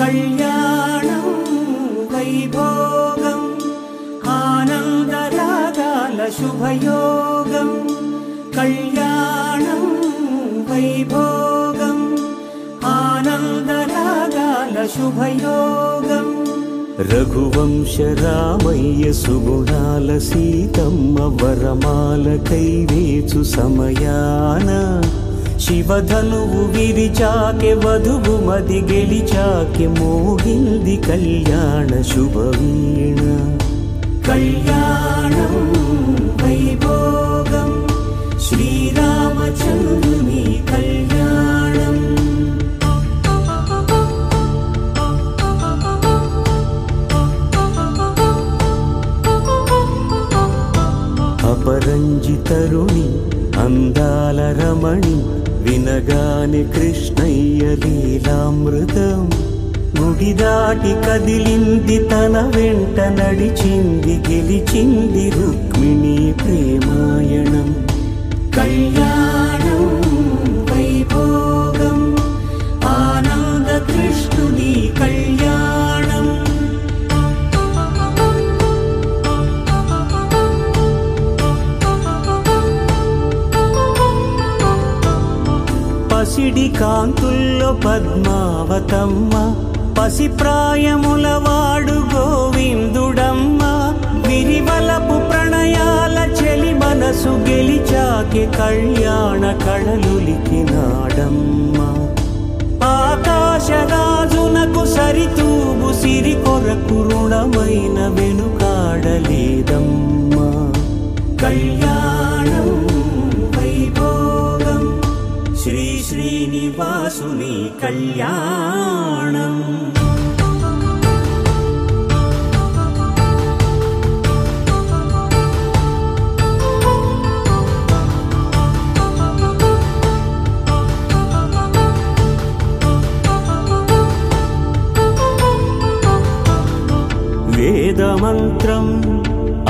కళ్యాణం వైభోగం ఆనందరాగాల శుభయోగం కళ్యాణం వైభోగం ఆనందరాగాల శుభయోగం రఘువంశ రామయ్య సుగుణాల సీతమ్మ వరమాల కైవేచు సమయాన శివధనువు విరిచాకె వధువు మది గెలిచాకె మోగింది కళ్యాణ శుభవీణ కళ్యాణం వైభోగం శ్రీరామచంద్రుని కళ్యాణం అపరంజి తరుణి అందాల రమణి వినగానే కృష్ణయ్య లీలామృతం గుడి దాటి కదిలింది తన వెంట నడిచింది గెలిచింది రుక్మిణి ప్రేమాయణం కళ్యాణం వైభోగం ఆనంద కృష్ణుని కళ్యాణం పసిడి కాంతుల్లో పద్మావతమ్మ పసిప్రాయముల వాడు గోవిందుడమ్మ విరివలపు ప్రణయాల చెలి మనసు గెలిచాకె కళ్యాణ కళలులికినాడమ్మ ఆకాశరాజునకు సరితూగు సిరి కొరకు రుణమైన వెనుకాడలేదమ్మ కళ్యాణం వైభోగం శ్రీ శ్రీనివాసుని కళ్యాణం వేదమంత్రం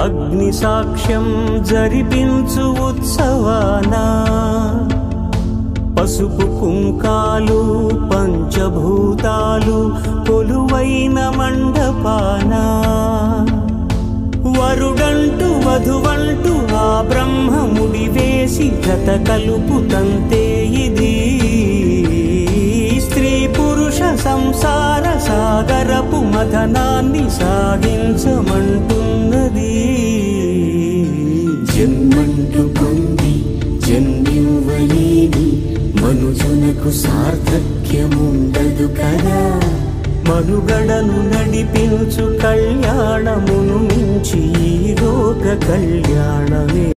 అగ్ని సాక్ష్యం జరిపించు ఉత్సవానా పసుపు కుంకాలు పంచభూతాలు కొలువైన మండపాన వరుడంటూ వధువంటూ ఆ బ్రహ్మముడి వేసి జత కలుపుతంతే ఇది స్త్రీ పురుష సంసార సాగరపు మథనాన్ని సాగించమంటున్నది జన్మంటూ పొంది జన్మివ్వలేని మనుజునకు సార్థక్యముండదు కదా మనుగడను నడిపించు కళ్యాణమును మించి ఈ లోక కళ్యాణమే